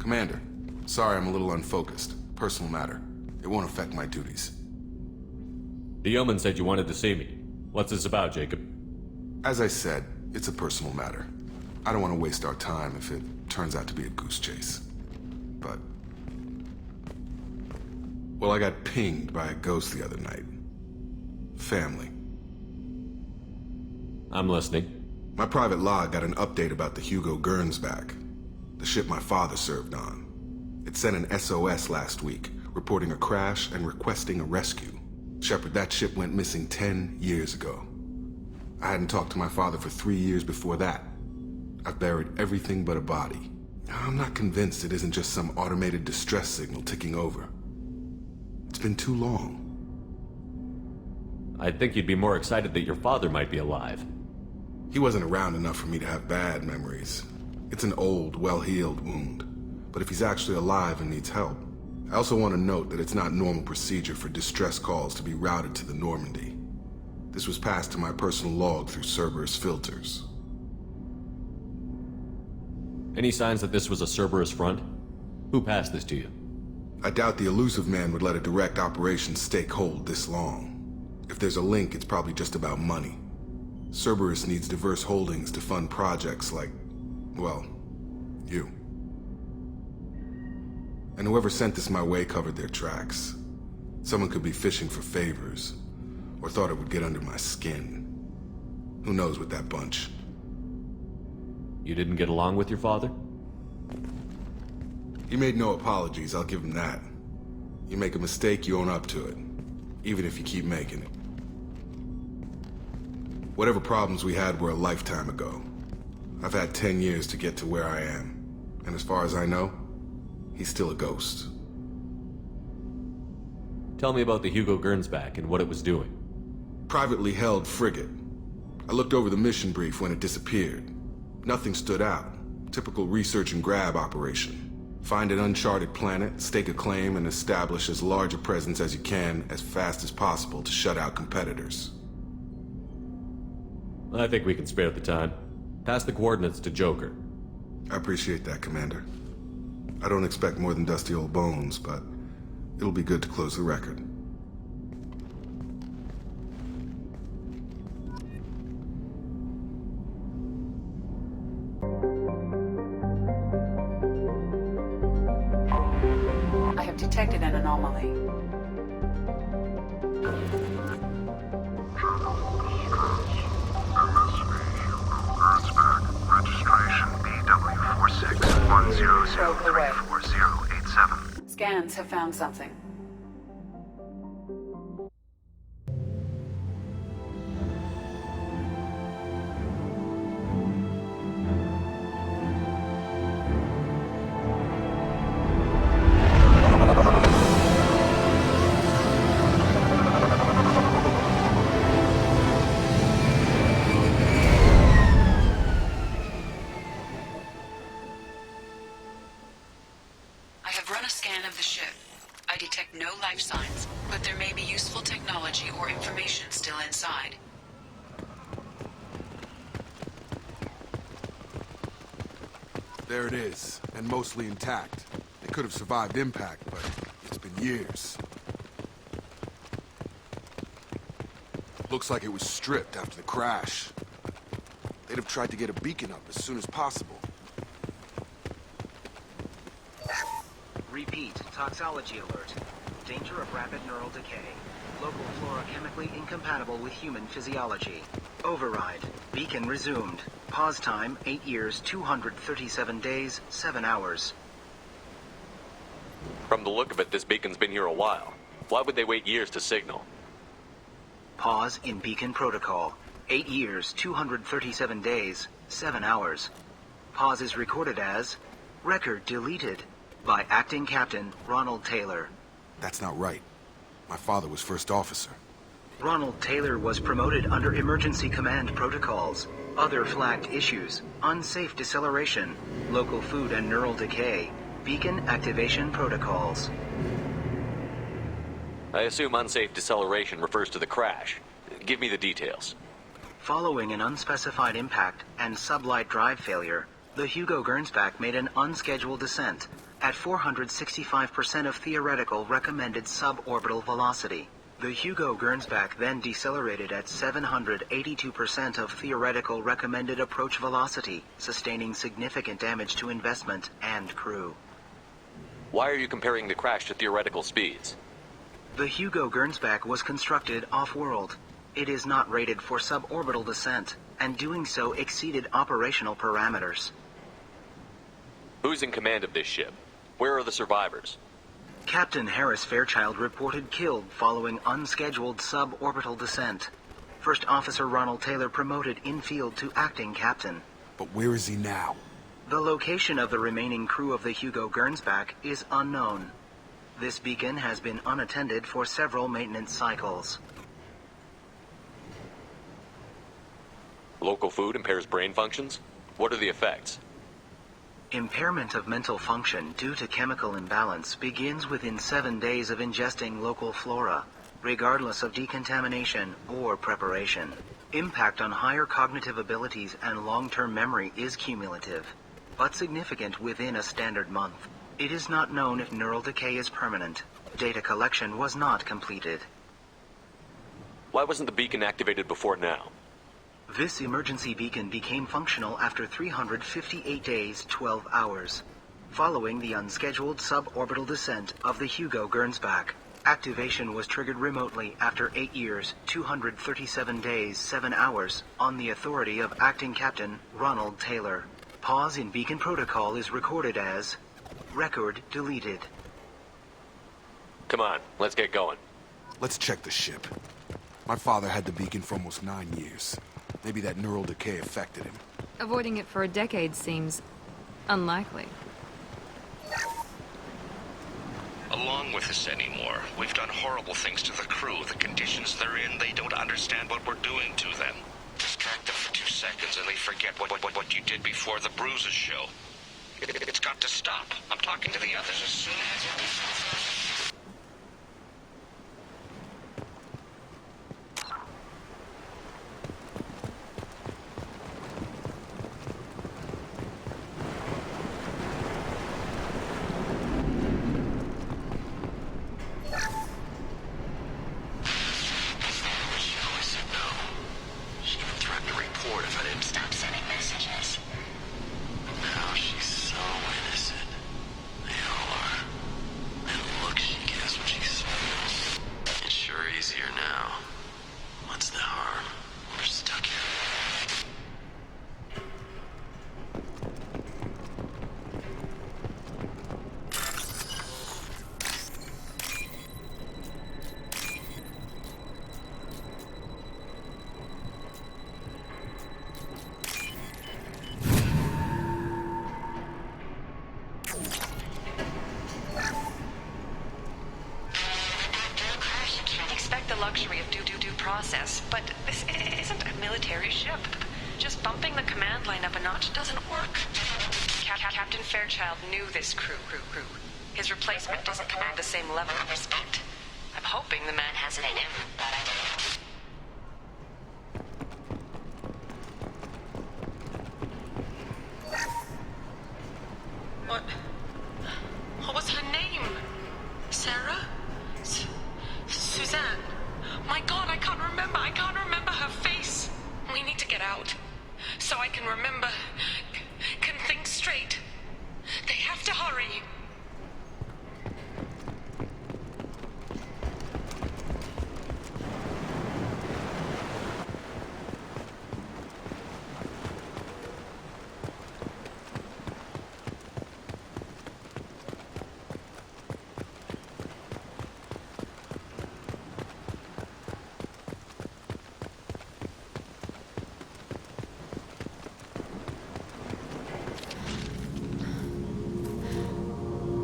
Commander, sorry I'm a little unfocused. Personal matter. It won't affect my duties. The Yeoman said you wanted to see me. What's this about, Jacob? As I said, it's a personal matter. I don't want to waste our time if it turns out to be a goose chase. But... well, I got pinged by a ghost the other night. Family. I'm listening. My private log got an update about the Hugo Gernsback, the ship my father served on. It sent an SOS last week, reporting a crash and requesting a rescue. Shepard, that ship went missing 10 years ago. I hadn't talked to my father for 3 years before that. I've buried everything but a body. I'm not convinced it isn't just some automated distress signal ticking over. It's been too long. I'd think you'd be more excited that your father might be alive. He wasn't around enough for me to have bad memories. It's an old, well-healed wound. But if he's actually alive and needs help, I also want to note that it's not normal procedure for distress calls to be routed to the Normandy. This was passed to my personal log through Cerberus filters. Any signs that this was a Cerberus front? Who passed this to you? I doubt the Elusive Man would let a direct operations stake hold this long. If there's a link, it's probably just about money. Cerberus needs diverse holdings to fund projects like, well, you. And whoever sent this my way covered their tracks. Someone could be fishing for favors, or thought it would get under my skin. Who knows with that bunch? You didn't get along with your father? He made no apologies, I'll give him that. You make a mistake, you own up to it. Even if you keep making it. Whatever problems we had were a lifetime ago. I've had 10 years to get to where I am. And as far as I know, he's still a ghost. Tell me about the Hugo Gernsback and what it was doing. Privately held frigate. I looked over the mission brief when it disappeared. Nothing stood out. Typical research and grab operation. Find an uncharted planet, stake a claim, and establish as large a presence as you can as fast as possible to shut out competitors. I think we can spare the time. Pass the coordinates to Joker. I appreciate that, Commander. I don't expect more than dusty old bones, but it'll be good to close the record. I have detected an anomaly. Registration BW4610034087. Scans have found something. I have run a scan of the ship. I detect no life signs, but there may be useful technology or information still inside. There it is, and mostly intact. It could have survived impact, but it's been years. Looks like it was stripped after the crash. They'd have tried to get a beacon up as soon as possible. Repeat, toxology alert. Danger of rapid neural decay. Local flora chemically incompatible with human physiology. Override. Beacon resumed. Pause time, 8 years, 237 days, 7 hours. From the look of it, this beacon's been here a while. Why would they wait years to signal? Pause in beacon protocol. 8 years, 237 days, 7 hours. Pause is recorded as record deleted by Acting Captain Ronald Taylor. That's not right. My father was first officer. Ronald Taylor was promoted under emergency command protocols. Other flagged issues: unsafe deceleration, local food and neural decay, beacon activation protocols. I assume unsafe deceleration refers to the crash. Give me the details. Following an unspecified impact and sublight drive failure, the Hugo Gernsback made an unscheduled descent. at 465% of theoretical recommended suborbital velocity. The Hugo Gernsback then decelerated at 782% of theoretical recommended approach velocity, sustaining significant damage to investment and crew. Why are you comparing the crash to theoretical speeds? The Hugo Gernsback was constructed off-world. It is not rated for suborbital descent, and doing so exceeded operational parameters. Who's in command of this ship? Where are the survivors? Captain Harris Fairchild reported killed following unscheduled suborbital descent. First Officer Ronald Taylor promoted in-field to acting captain. But where is he now? The location of the remaining crew of the Hugo Gernsback is unknown. This beacon has been unattended for several maintenance cycles. Local food impairs brain functions? What are the effects? Impairment of mental function due to chemical imbalance begins within 7 days of ingesting local flora, regardless of decontamination or preparation. Impact on higher cognitive abilities and long-term memory is cumulative, but significant within a standard month. It is not known if neural decay is permanent. Data collection was not completed. Why wasn't the beacon activated before now? This emergency beacon became functional after 358 days, 12 hours, following the unscheduled suborbital descent of the Hugo Gernsback. Activation was triggered remotely after 8 years, 237 days, 7 hours, on the authority of Acting Captain Ronald Taylor. Pause in beacon protocol is recorded as record deleted. Come on, let's get going. Let's check the ship. My father had the beacon for almost 9 years. Maybe that neural decay affected him. Avoiding it for a decade seems unlikely. Along with this anymore. We've done horrible things to the crew. The conditions they're in, they don't understand what we're doing to them. Distract them for 2 seconds and they forget what you did before the bruises show. It's got to stop. I'm talking to the others as soon as... luxury of due process, but this isn't a military ship. Just bumping the command line up a notch doesn't work. Captain Fairchild knew this crew. His replacement doesn't command the same level of respect. I'm hoping the man has it in him, but I don't. What was her name? Sarah? Suzanne? My God, I can't remember her face. We need to get out. So I can remember, can think straight. They have to hurry.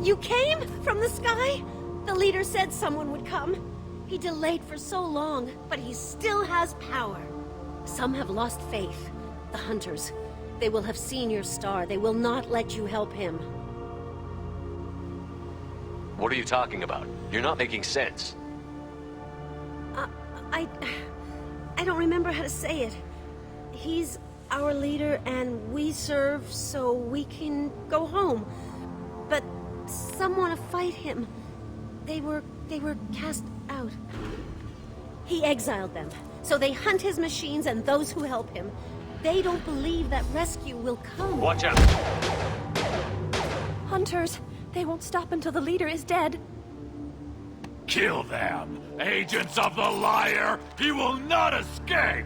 You came from the sky? The leader said someone would come. He delayed for so long, but he still has power. Some have lost faith. The Hunters. They will have seen your star. They will not let you help him. What are you talking about? You're not making sense. I don't remember how to say it. He's our leader and we serve so we can go home. But some want to fight him. They were cast out. He exiled them, so they hunt his machines and those who help him. They don't believe that rescue will come. Watch out! Hunters! They won't stop until the leader is dead. Kill them! Agents of the liar! He will not escape!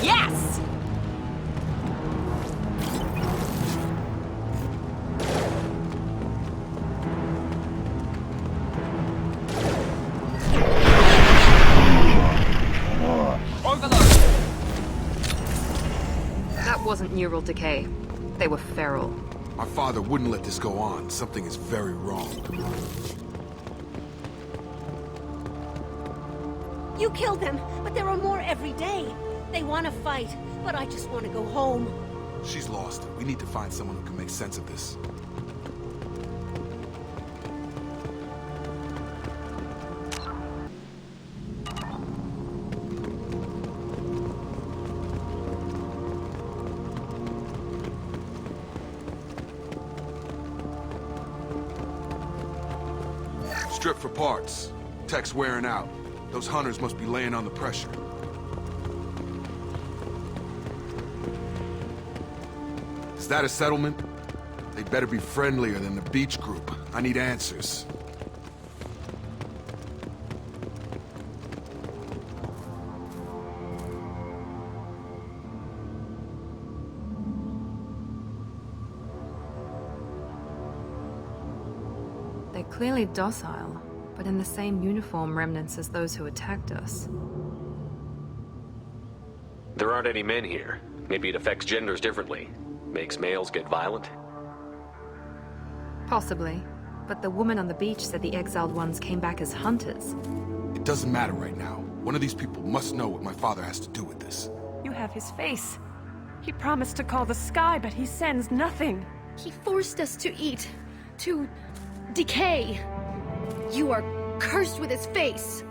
Yes! That wasn't neural decay. They were feral. My father wouldn't let this go on. Something is very wrong. You killed them, but there are more every day. They want to fight, but I just want to go home. She's lost. We need to find someone who can make sense of this. Strip for parts. Tech's wearing out. Those hunters must be laying on the pressure. Is that a settlement? They'd better be friendlier than the beach group. I need answers. They're clearly docile, but in the same uniform remnants as those who attacked us. There aren't any men here. Maybe it affects genders differently. Makes males get violent? Possibly. But the woman on the beach said the exiled ones came back as hunters. It doesn't matter right now. One of these people must know what my father has to do with this. You have his face. He promised to call the sky, but he sends nothing. He forced us to eat, to decay. You are cursed with his face.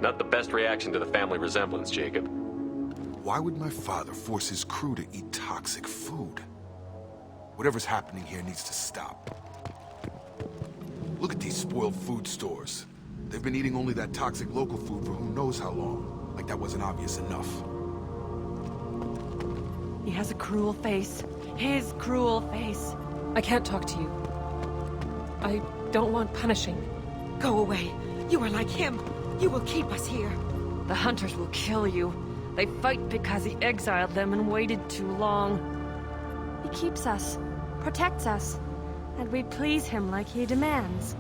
Not the best reaction to the family resemblance, Jacob. Why would my father force his crew to eat toxic food? Whatever's happening here needs to stop. Look at these spoiled food stores. They've been eating only that toxic local food for who knows how long. Like that wasn't obvious enough. He has a cruel face. His cruel face. I can't talk to you. I don't want punishing. Go away. You are like him. You will keep us here. The hunters will kill you. They fight because he exiled them and waited too long. He keeps us, protects us, And we please him like he demands.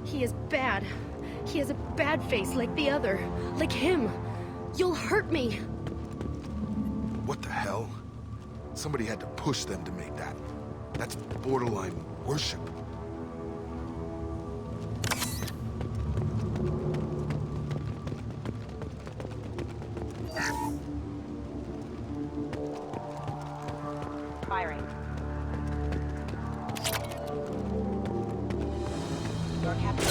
He is bad. He has a bad face like the other. Like him. You'll hurt me. What the hell? Somebody had to push them to make that. That's borderline worship. Firing. Your captain.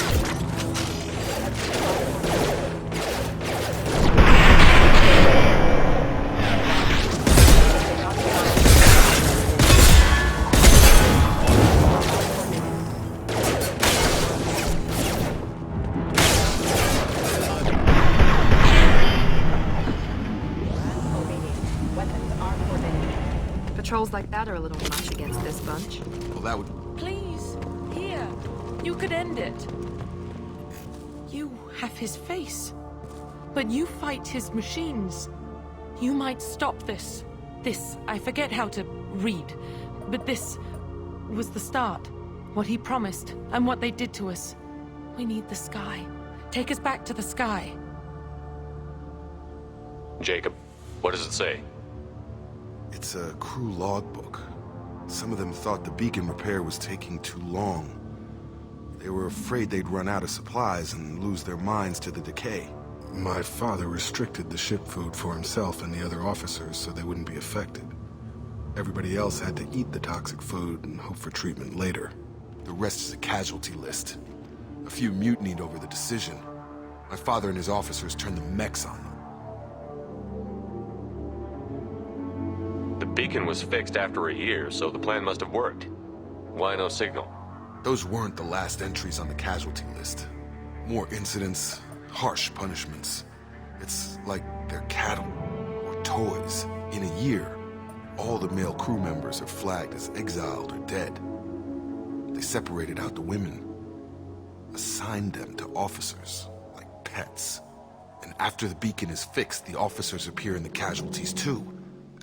Patrols like that are a little much against this bunch. Well, that would... Please, here. You could end it. You have his face. But you fight his machines. You might stop this. This, I forget how to read. But this was the start. What he promised, and what they did to us. We need the sky. Take us back to the sky. Jacob, what does it say? It's a crew logbook. Some of them thought the beacon repair was taking too long. They were afraid they'd run out of supplies and lose their minds to the decay. My father restricted the ship food for himself and the other officers so they wouldn't be affected. Everybody else had to eat the toxic food and hope for treatment later. The rest is a casualty list. A few mutinied over the decision. My father and his officers turned the mechs on them. The beacon was fixed after a year, so the plan must have worked. Why no signal? Those weren't the last entries on the casualty list. More incidents, harsh punishments. It's like they're cattle or toys. In a year, all the male crew members are flagged as exiled or dead. They separated out the women, assigned them to officers, like pets. And after the beacon is fixed, the officers appear in the casualties too.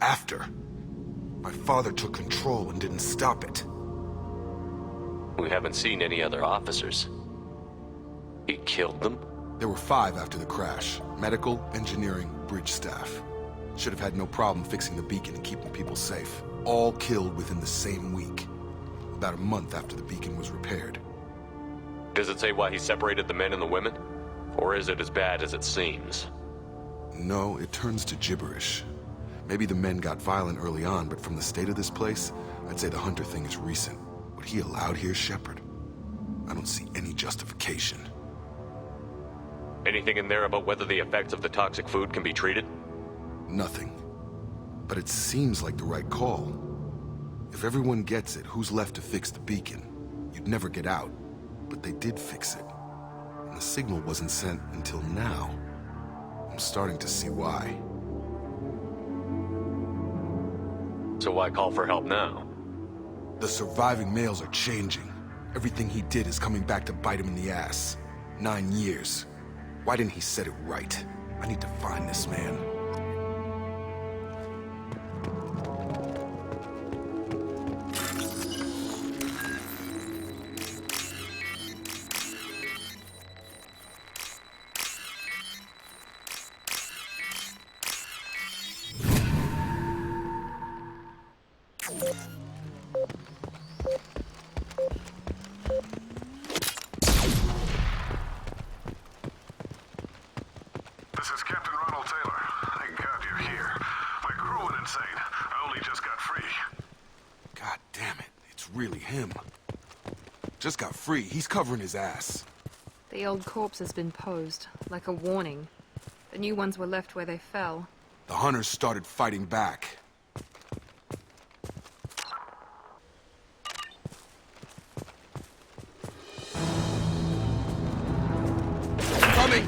After. My father took control and didn't stop it. We haven't seen any other officers. He killed them? There were 5 after the crash. Medical, engineering, bridge staff. Should have had no problem fixing the beacon and keeping people safe. All killed within the same week. About a month after the beacon was repaired. Does it say why he separated the men and the women? Or is it as bad as it seems? No, it turns to gibberish. Maybe the men got violent early on, but from the state of this place, I'd say the Hunter thing is recent. What he allowed here, Shepard? I don't see any justification. Anything in there about whether the effects of the toxic food can be treated? Nothing. But it seems like the right call. If everyone gets it, who's left to fix the beacon? You'd never get out. But they did fix it. And the signal wasn't sent until now. I'm starting to see why. So why call for help now? The surviving males are changing. Everything he did is coming back to bite him in the ass. 9 years. Why didn't he set it right? I need to find this man. This is Captain Ronald Taylor. Thank God you're here. My crew went insane. I only just got free. God damn it. It's really him. Just got free. He's covering his ass. The old corpse has been posed, like a warning. The new ones were left where they fell. The hunters started fighting back. Coming!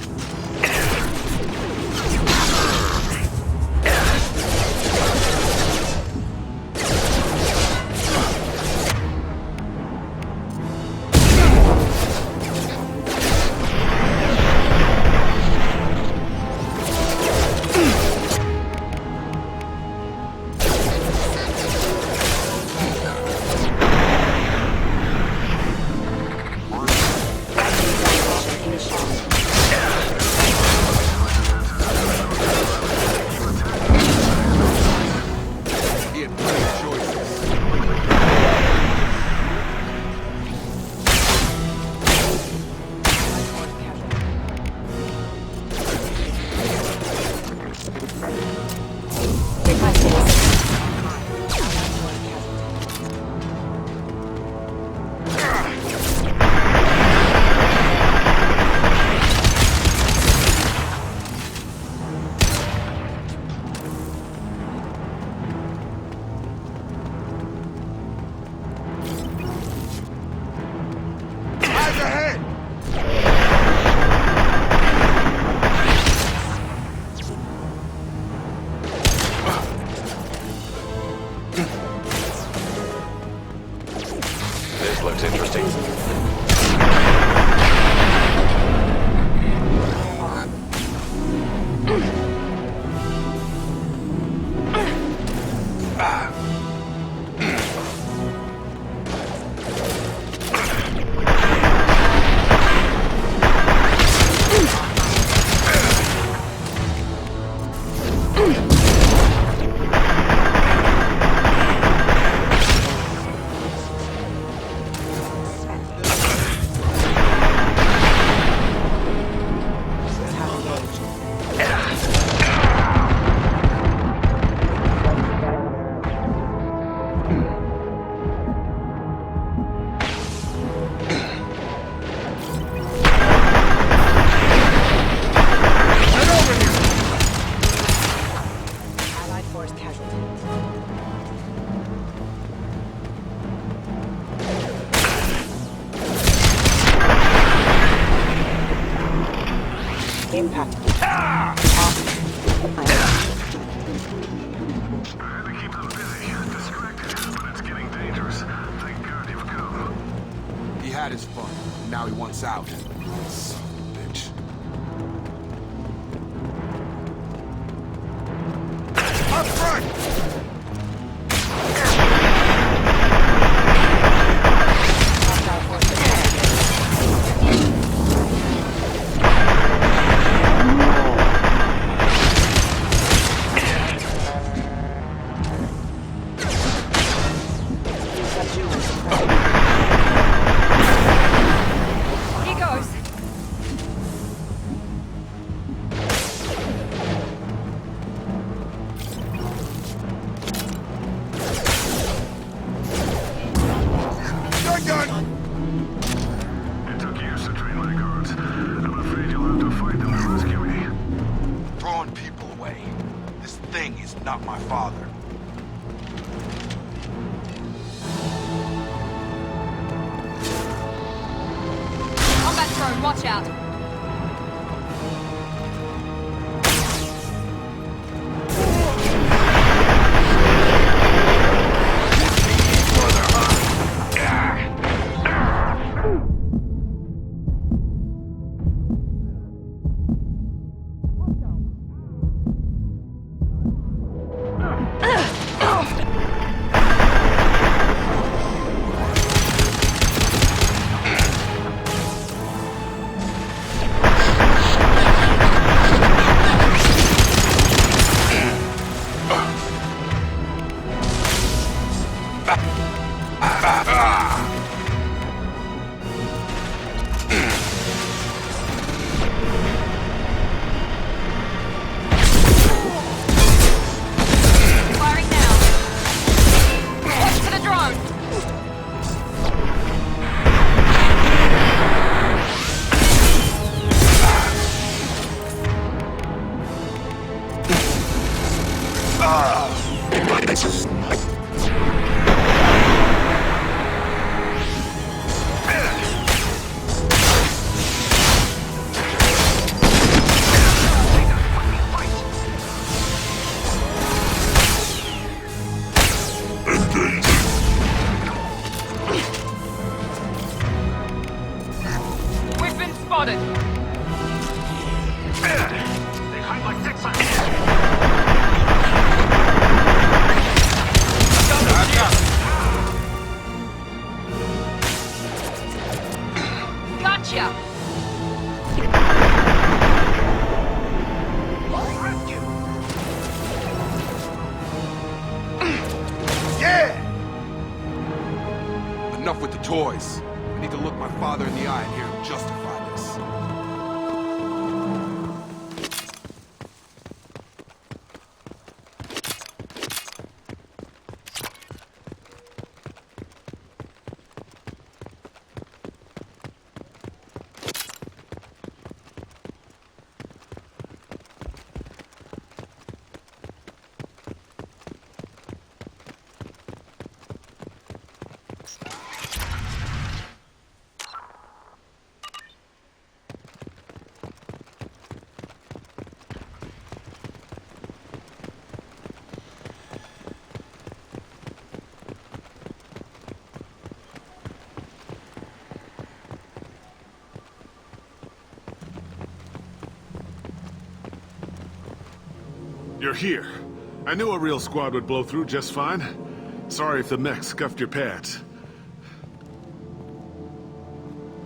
impact. I had to keep them busy, distracted, but it's getting dangerous. Thank God you've come. He had his fun. Now he wants out. Son of a bitch. Up front! Here goes. It took years to train my guards. I'm afraid you'll have to fight them to rescue me. Throwing people away. This thing is not my father. Combat drone, watch out. Firing now. Watch for the drone. We've been spotted. They hide like dicks on Gotcha. Yeah! Enough with the toys. I need to look my father in the eye and hear him justify this. You're here. I knew a real squad would blow through just fine. Sorry if the mech scuffed your pads.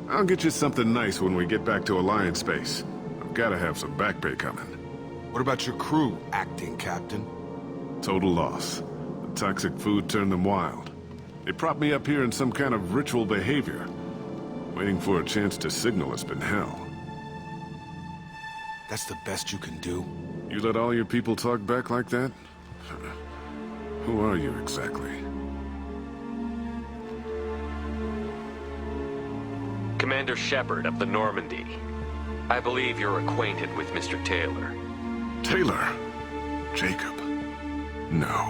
I'll get you something nice when we get back to Alliance Space. I've gotta have some back pay coming. What about your crew, acting captain? Total loss. The toxic food turned them wild. They propped me up here in some kind of ritual behavior. Waiting for a chance to signal has been hell. That's the best you can do? You let all your people talk back like that? Who are you exactly? Commander Shepard of the Normandy. I believe you're acquainted with Mr. Taylor. Taylor? Jacob? No.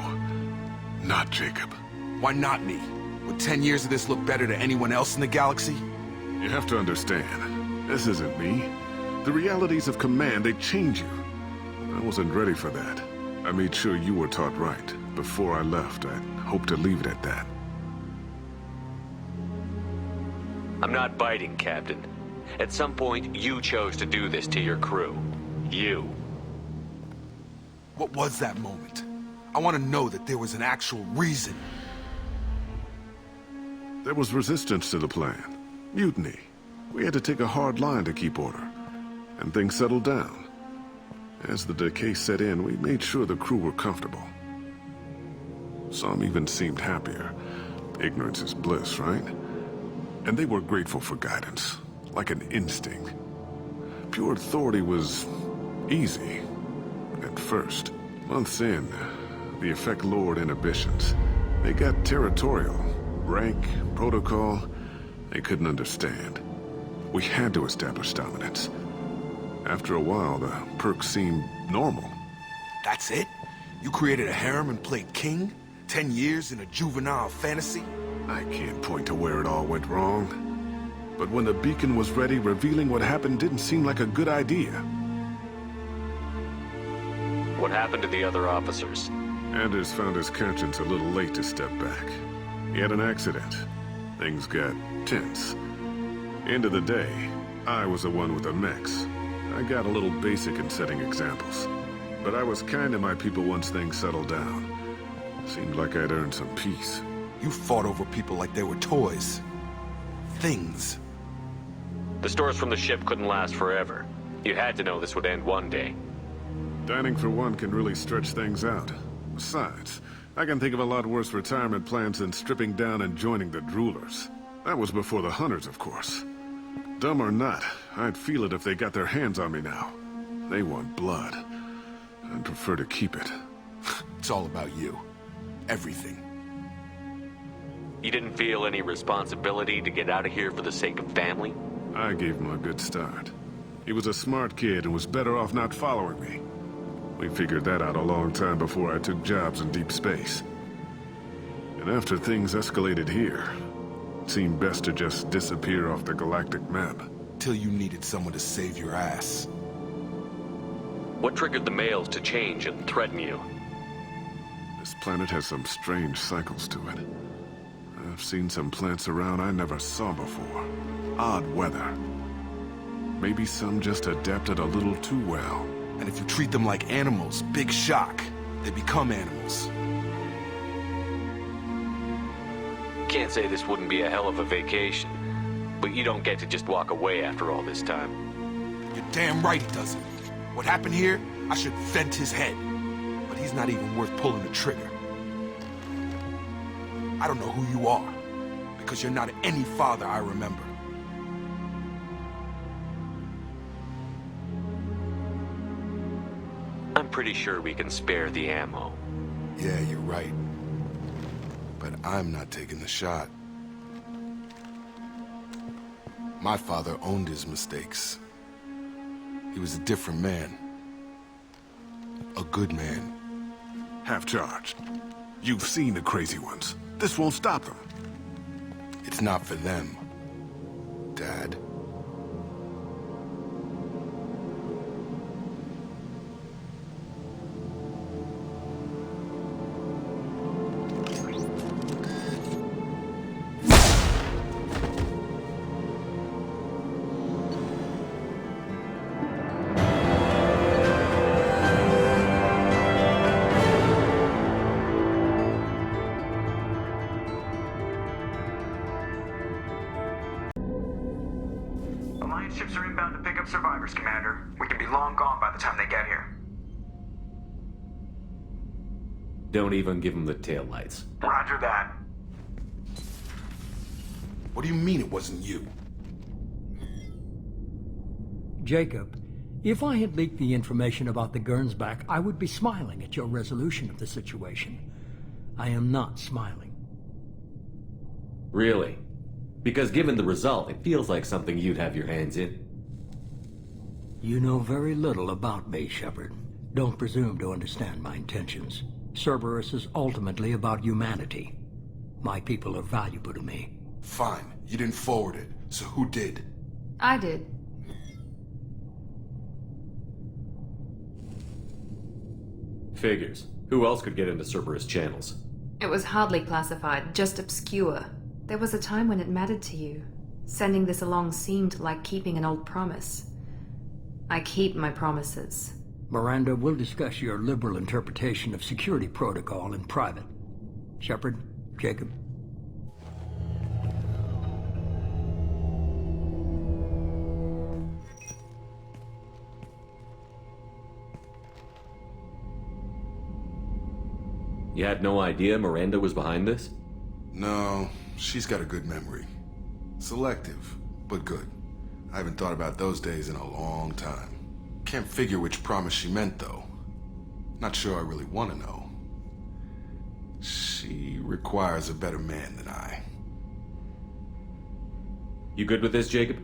Not Jacob. Why not me? Would 10 years of this look better to anyone else in the galaxy? You have to understand, this isn't me. The realities of command, they change you. I wasn't ready for that. I made sure you were taught right. Before I left, I hope to leave it at that. I'm not biting, Captain. At some point, you chose to do this to your crew. You. What was that moment? I want to know that there was an actual reason. There was resistance to the plan. Mutiny. We had to take a hard line to keep order. And things settled down. As the decay set in, we made sure the crew were comfortable. Some even seemed happier. Ignorance is bliss, right? And they were grateful for guidance, like an instinct. Pure authority was easy, at first. Months in, the effect lowered inhibitions. They got territorial. Rank, protocol, they couldn't understand. We had to establish dominance. After a while, the perks seemed normal. That's it? You created a harem and played king? 10 years in a juvenile fantasy? I can't point to where it all went wrong. But when the beacon was ready, revealing what happened didn't seem like a good idea. What happened to the other officers? Anders found his conscience a little late to step back. He had an accident. Things got tense. End of the day, I was the one with the mechs. I got a little basic in setting examples. But I was kind to my people once things settled down. Seemed like I'd earned some peace. You fought over people like they were toys. Things. The stores from the ship couldn't last forever. You had to know this would end one day. Dining for one can really stretch things out. Besides, I can think of a lot worse retirement plans than stripping down and joining the Droolers. That was before the Hunters, of course. Dumb or not, I'd feel it if they got their hands on me now. They want blood. I'd prefer to keep it. It's all about you. Everything. You didn't feel any responsibility to get out of here for the sake of family? I gave him a good start. He was a smart kid and was better off not following me. We figured that out a long time before I took jobs in deep space. And after things escalated here, it seemed best to just disappear off the galactic map. Till you needed someone to save your ass. What triggered the males to change and threaten you? This planet has some strange cycles to it. I've seen some plants around I never saw before. Odd weather. Maybe some just adapted a little too well. And if you treat them like animals, big shock. They become animals. Can't say this wouldn't be a hell of a vacation, but you don't get to just walk away after all this time. You're damn right he doesn't. What happened here, I should vent his head. But he's not even worth pulling the trigger. I don't know who you are, because you're not any father I remember. I'm pretty sure we can spare the ammo. Yeah, you're right. But I'm not taking the shot. My father owned his mistakes. He was a different man. A good man. Half-charged. You've seen the crazy ones. This won't stop them. It's not for them, Dad. Alliance ships are inbound to pick up survivors, Commander. We can be long gone by the time they get here. Don't even give them the taillights. Roger that. What do you mean it wasn't you? Jacob, if I had leaked the information about the Gernsback, I would be smiling at your resolution of the situation. I am not smiling. Really? Because given the result, it feels like something you'd have your hands in. You know very little about me, Shepard. Don't presume to understand my intentions. Cerberus is ultimately about humanity. My people are valuable to me. Fine. You didn't forward it, so who did? I did. Figures. Who else could get into Cerberus channels? It was hardly classified, just obscure. There was a time when it mattered to you. Sending this along seemed like keeping an old promise. I keep my promises. Miranda, we'll discuss your liberal interpretation of security protocol in private. Shepard, Jacob. You had no idea Miranda was behind this? No, she's got a good memory. Selective, but good. I haven't thought about those days in a long time. Can't figure which promise she meant, though. Not sure I really want to know. She requires a better man than I. You good with this, Jacob?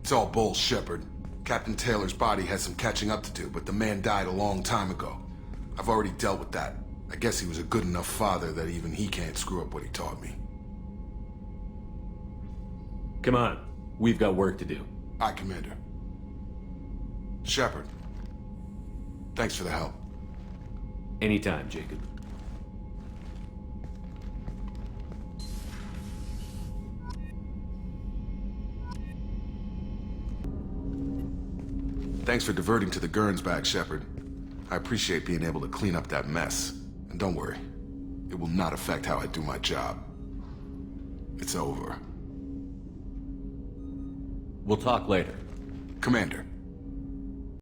It's all bull, Shepard. Captain Taylor's body has some catching up to do, but the man died a long time ago. I've already dealt with that. I guess he was a good enough father that even he can't screw up what he taught me. Come on. We've got work to do. Aye, Commander. Shepard. Thanks for the help. Anytime, Jacob. Thanks for diverting to the Gurns back, Shepard. I appreciate being able to clean up that mess. And don't worry, it will not affect how I do my job. It's over. We'll talk later. Commander.